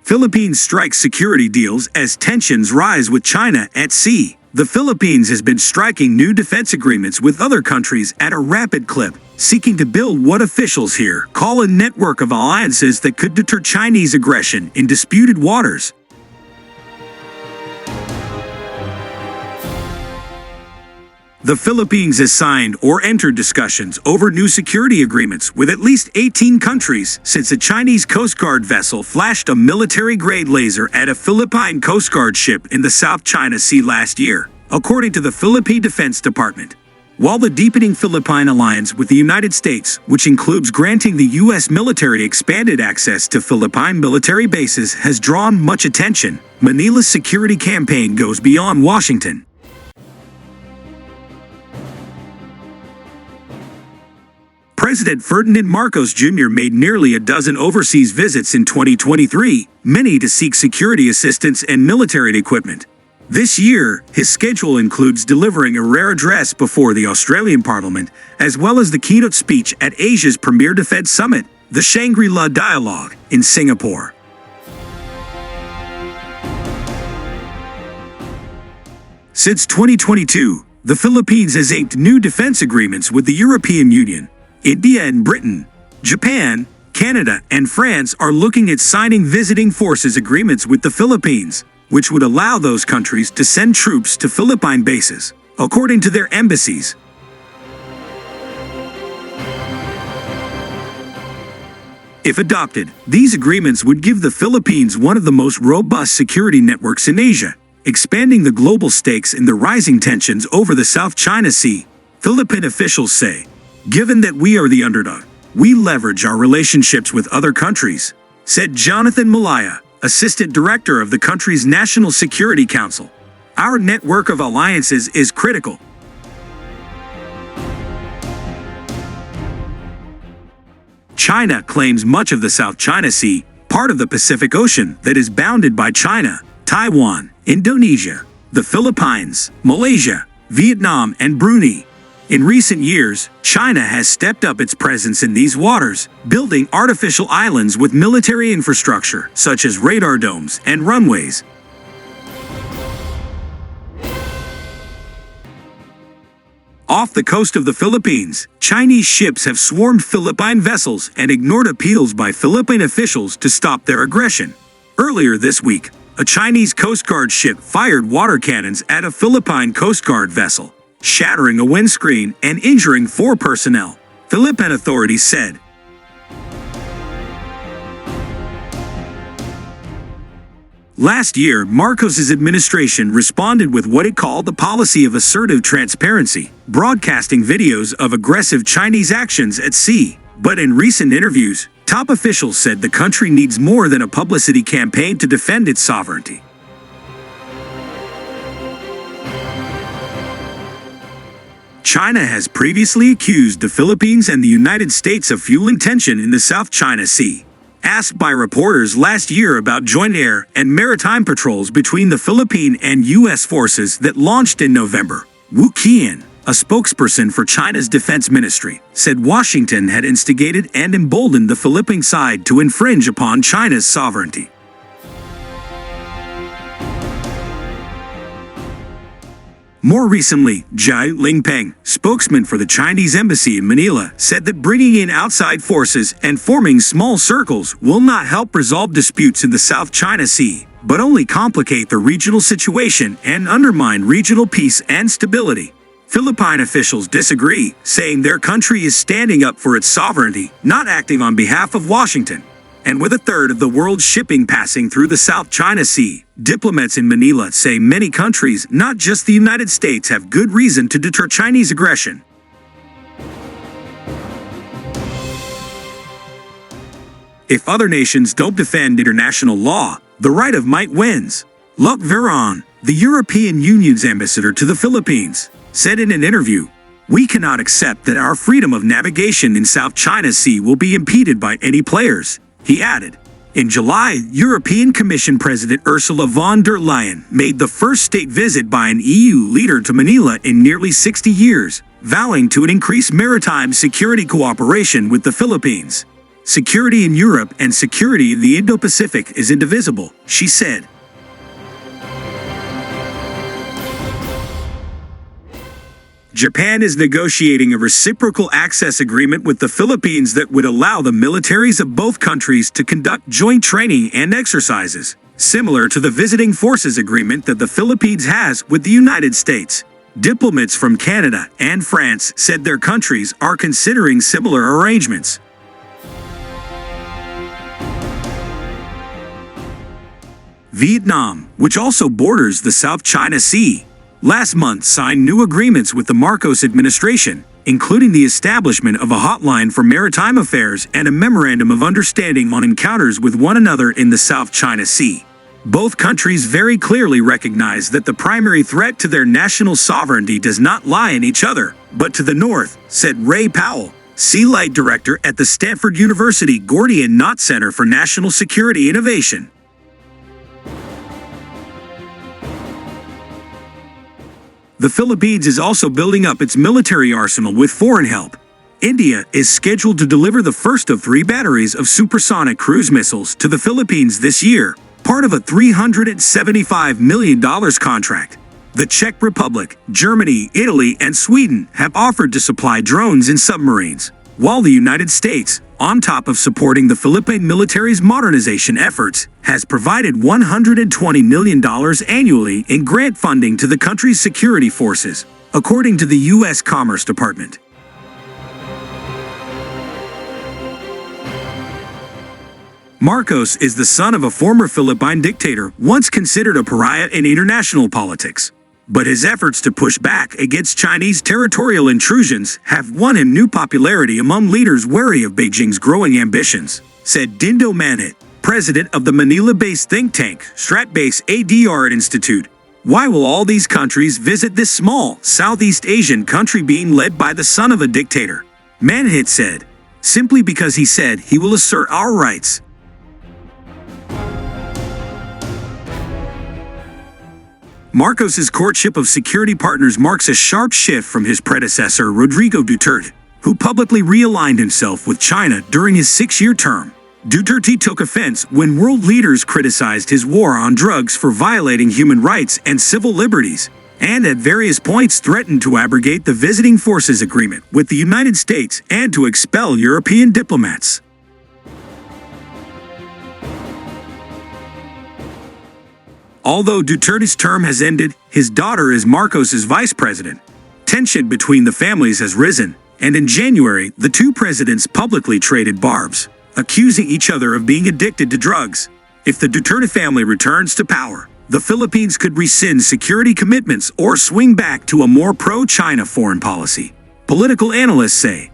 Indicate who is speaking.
Speaker 1: Philippines strikes security deals as tensions rise with China at sea. The Philippines has been striking new defense agreements with other countries at a rapid clip, seeking to build what officials here call a network of alliances that could deter Chinese aggression in disputed waters. The Philippines has signed or entered discussions over new security agreements with at least 18 countries since a Chinese Coast Guard vessel flashed a military-grade laser at a Philippine Coast Guard ship in the South China Sea last year, according to the Philippine Defense Department. While the deepening Philippine alliance with the United States, which includes granting the U.S. military expanded access to Philippine military bases, has drawn much attention, Manila's security campaign goes beyond Washington. President Ferdinand Marcos Jr. made nearly a dozen overseas visits in 2023, many to seek security assistance and military equipment. This year, his schedule includes delivering a rare address before the Australian Parliament, as well as the keynote speech at Asia's premier defense summit, the Shangri-La Dialogue, in Singapore. Since 2022, the Philippines has inked new defense agreements with the European Union. India and Britain, Japan, Canada, and France are looking at signing visiting forces agreements with the Philippines, which would allow those countries to send troops to Philippine bases, according to their embassies. If adopted, these agreements would give the Philippines one of the most robust security networks in Asia, expanding the global stakes in the rising tensions over the South China Sea, Philippine officials say. Given that we are the underdog, we leverage our relationships with other countries, said Jonathan Malaya, assistant director of the country's National Security Council. Our network of alliances is critical. China claims much of the South China Sea, part of the Pacific Ocean that is bounded by China, Taiwan, Indonesia, the Philippines, Malaysia, Vietnam, and Brunei. In recent years, China has stepped up its presence in these waters, building artificial islands with military infrastructure, such as radar domes and runways. Off the coast of the Philippines, Chinese ships have swarmed Philippine vessels and ignored appeals by Philippine officials to stop their aggression. Earlier this week, a Chinese Coast Guard ship fired water cannons at a Philippine Coast Guard vessel, shattering a windscreen and injuring 4 personnel, Philippine authorities said. Last year, Marcos's administration responded with what it called a policy of assertive transparency, broadcasting videos of aggressive Chinese actions at sea. But in recent interviews, top officials said the country needs more than a publicity campaign to defend its sovereignty. China has previously accused the Philippines and the United States of fueling tension in the South China Sea. Asked by reporters last year about joint air and maritime patrols between the Philippine and U.S. forces that launched in November, Wu Qian, a spokesperson for China's defense ministry, said Washington had instigated and emboldened the Philippine side to infringe upon China's sovereignty. More recently, Jai Lingpeng, spokesman for the Chinese embassy in Manila, said that bringing in outside forces and forming small circles will not help resolve disputes in the South China Sea, but only complicate the regional situation and undermine regional peace and stability. Philippine officials disagree, saying their country is standing up for its sovereignty, not acting on behalf of Washington. And with a third of the world's shipping passing through the South China Sea, diplomats in Manila say many countries, not just the United States, have good reason to deter Chinese aggression. If other nations don't defend international law, the right of might wins. Luc Veron, the European Union's ambassador to the Philippines, said in an interview, "We cannot accept that our freedom of navigation in South China Sea will be impeded by any players." He added, in July, European Commission President Ursula von der Leyen made the first state visit by an EU leader to Manila in nearly 60 years, vowing to increase maritime security cooperation with the Philippines. Security in Europe and security in the Indo-Pacific is indivisible, she said. Japan is negotiating a reciprocal access agreement with the Philippines that would allow the militaries of both countries to conduct joint training and exercises, similar to the visiting forces agreement that the Philippines has with the United States. Diplomats from Canada and France said their countries are considering similar arrangements. Vietnam, which also borders the South China Sea, last month signed new agreements with the Marcos administration, including the establishment of a hotline for maritime affairs and a memorandum of understanding on encounters with one another in the South China Sea. Both countries very clearly recognize that the primary threat to their national sovereignty does not lie in each other, but to the north, said Ray Powell, Sea Light Director at the Stanford University Gordian Knot Center for National Security Innovation. The Philippines is also building up its military arsenal with foreign help. India is scheduled to deliver the first of 3 batteries of supersonic cruise missiles to the Philippines this year, part of a $375 million contract. The Czech Republic, Germany, Italy, and Sweden have offered to supply drones and submarines, while the United States, on top of supporting the Philippine military's modernization efforts, has provided $120 million annually in grant funding to the country's security forces, according to the U.S. Commerce Department. Marcos is the son of a former Philippine dictator, once considered a pariah in international politics. But his efforts to push back against Chinese territorial intrusions have won him new popularity among leaders wary of Beijing's growing ambitions, said Dindo Manhit, president of the Manila-based think tank Stratbase ADR Institute. Why will all these countries visit this small, Southeast Asian country being led by the son of a dictator? Manhit said, simply because he said he will assert our rights. Marcos's courtship of security partners marks a sharp shift from his predecessor Rodrigo Duterte, who publicly realigned himself with China during his 6-year term. Duterte took offense when world leaders criticized his war on drugs for violating human rights and civil liberties, and at various points threatened to abrogate the Visiting Forces Agreement with the United States and to expel European diplomats. Although Duterte's term has ended, his daughter is Marcos's vice president. Tension between the families has risen, and in January, the two presidents publicly traded barbs, accusing each other of being addicted to drugs. If the Duterte family returns to power, the Philippines could rescind security commitments or swing back to a more pro-China foreign policy, political analysts say.